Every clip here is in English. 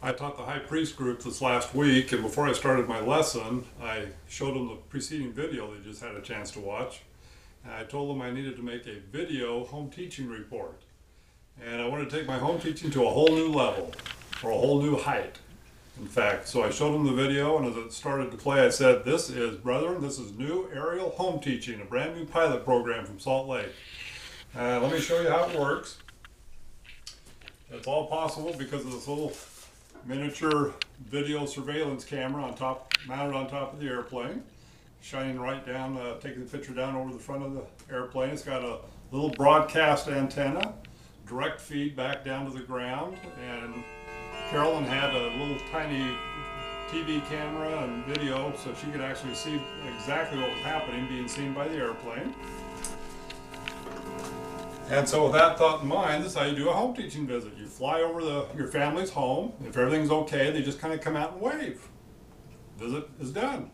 I taught the high priest group this last week, and before I started my lesson, I showed them the preceding video they just had a chance to watch. And I told them I needed to make a video home teaching report. And I wanted to take my home teaching to a whole new level, or a whole new height, in fact. So I showed them the video, and as it started to play, I said, this is new aerial home teaching, a brand new pilot program from Salt Lake. Let me show you how it works. It's all possible because of this little miniature video surveillance camera mounted on top of the airplane, shining right down, taking the picture down over the front of the airplane. It's got a little broadcast antenna, direct feed back down to the ground, and Carolyn had a little tiny TV camera and video so she could actually see exactly what was happening, being seen by the airplane. And so with that thought in mind, this is how you do a home teaching visit. You fly over your family's home. If everything's okay, they just kind of come out and wave. Visit is done.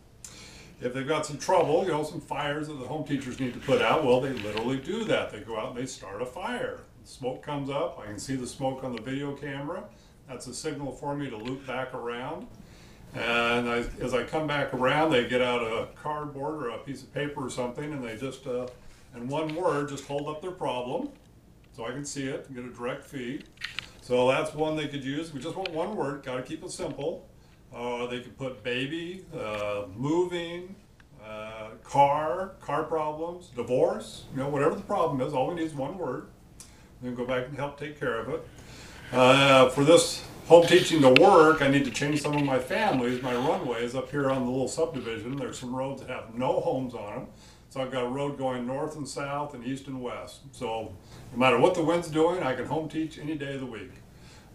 If they've got some trouble, some fires that the home teachers need to put out, well, they literally do that. They go out and they start a fire. The smoke comes up. I can see the smoke on the video camera. That's a signal for me to loop back around. And as I come back around, they get out a cardboard or a piece of paper or something, and they just in one word, just hold up their problem so I can see it and get a direct feed. So that's one they could use. We just want one word, got to keep it simple. They could put baby, moving, car problems, divorce, whatever the problem is, all we need is one word. Then go back and help take care of it. For this home teaching to work, I need to change some of my families, my runways up here on the little subdivision. There's some roads that have no homes on them. So I've got a road going north and south and east and west. So no matter what the wind's doing, I can home teach any day of the week.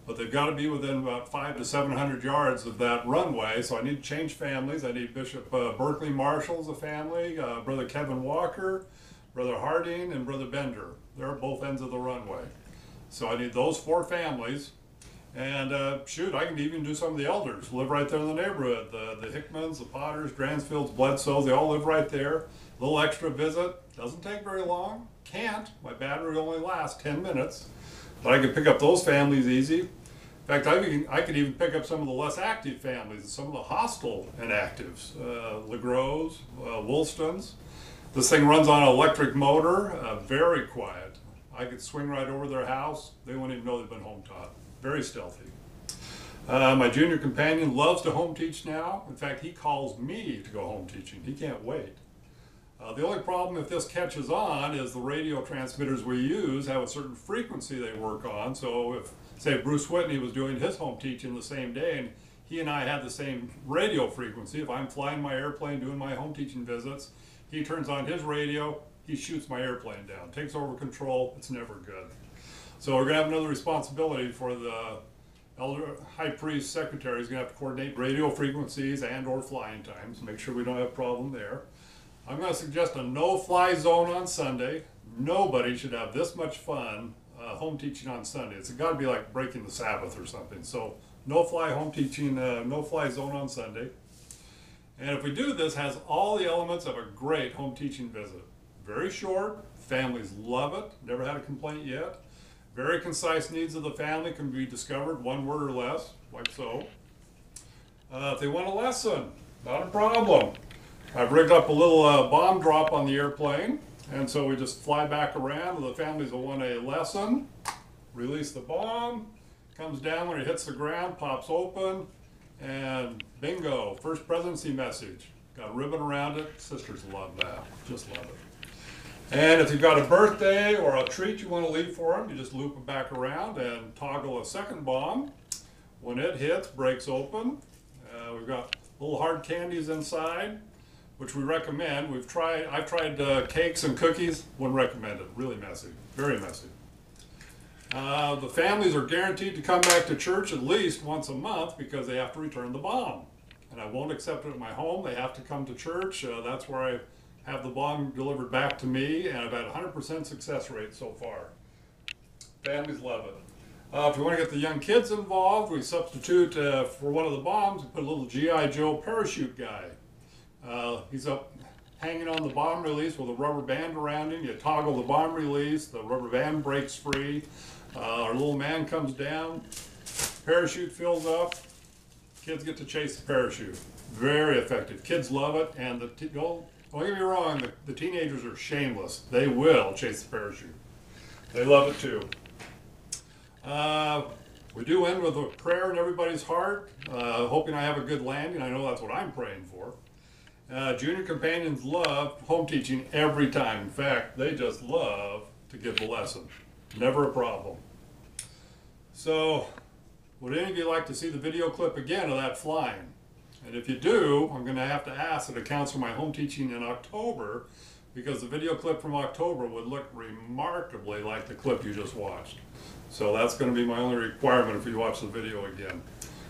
But they've got to be within about 500 to 700 yards of that runway. So I need to change families. I need Bishop Berkeley Marshall's a family, Brother Kevin Walker, Brother Harding, and Brother Bender. They're at both ends of the runway. So I need those 4 families. And shoot, I can even do some of the elders who live right there in the neighborhood. The Hickmans, the Potters, Dransfields, Bledsoes, they all live right there. A little extra visit, doesn't take very long, can't. My battery only lasts 10 minutes. But I can pick up those families easy. In fact, I could even pick up some of the less active families, some of the hostile inactives, LeGros, Woolstons. This thing runs on an electric motor, very quiet. I could swing right over their house. They wouldn't even know they've been home taught. Very stealthy. My junior companion loves to home teach now. In fact, he calls me to go home teaching. He can't wait. The only problem if this catches on is the radio transmitters we use have a certain frequency they work on. So if, say, Bruce Whitney was doing his home teaching the same day and he and I had the same radio frequency, if I'm flying my airplane doing my home teaching visits, he turns on his radio, he shoots my airplane down, takes over control, it's never good. So we're going to have another responsibility for the elder high priest secretary. He's going to have to coordinate radio frequencies and or flying times, make sure we don't have a problem there. I'm going to suggest a no-fly zone on Sunday. Nobody should have this much fun home teaching on Sunday. It's got to be like breaking the Sabbath or something. So no-fly home teaching, no-fly zone on Sunday. And if we do this, has all the elements of a great home teaching visit. Very short, families love it, never had a complaint yet. Very concise needs of the family can be discovered, one word or less, like so. If they want a lesson, not a problem. I've rigged up a little bomb drop on the airplane, and so we just fly back around. The families will want a lesson, release the bomb, comes down when it hits the ground, pops open, and bingo, first presidency message. Got a ribbon around it. Sisters love that, just love it. And if you've got a birthday or a treat you want to leave for them, you just loop it back around and toggle a second bomb. When it hits, breaks open. We've got little hard candies inside, which we recommend. I've tried cakes and cookies, wouldn't recommend it. Really messy, very messy. The families are guaranteed to come back to church at least once a month because they have to return the bomb. And I won't accept it at my home. They have to come to church. That's where I have the bomb delivered back to me, and I've had a 100% success rate so far. Families love it. If you want to get the young kids involved, we substitute for one of the bombs, we put a little G.I. Joe parachute guy. He's up hanging on the bomb release with a rubber band around him. You toggle the bomb release, the rubber band breaks free. Our little man comes down, Parachute fills up, kids get to chase the parachute. Very effective. Kids love it, and don't get me wrong, the teenagers are shameless. They will chase the parachute. They love it too. We do end with a prayer in everybody's heart, hoping I have a good landing. I know that's what I'm praying for. Junior companions love home teaching every time. In fact, they just love to give the lesson. Never a problem. So, would any of you like to see the video clip again of that flying? And if you do, I'm going to have to ask that it counts for my home teaching in October, because the video clip from October would look remarkably like the clip you just watched. So that's going to be my only requirement if you watch the video again.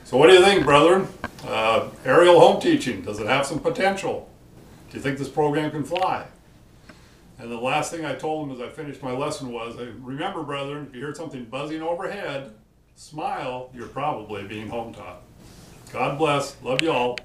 So what do you think, brethren? Aerial home teaching, does it have some potential? Do you think this program can fly? And the last thing I told them as I finished my lesson was, hey, remember, brethren, if you hear something buzzing overhead, smile, you're probably being home taught. God bless. Love you all.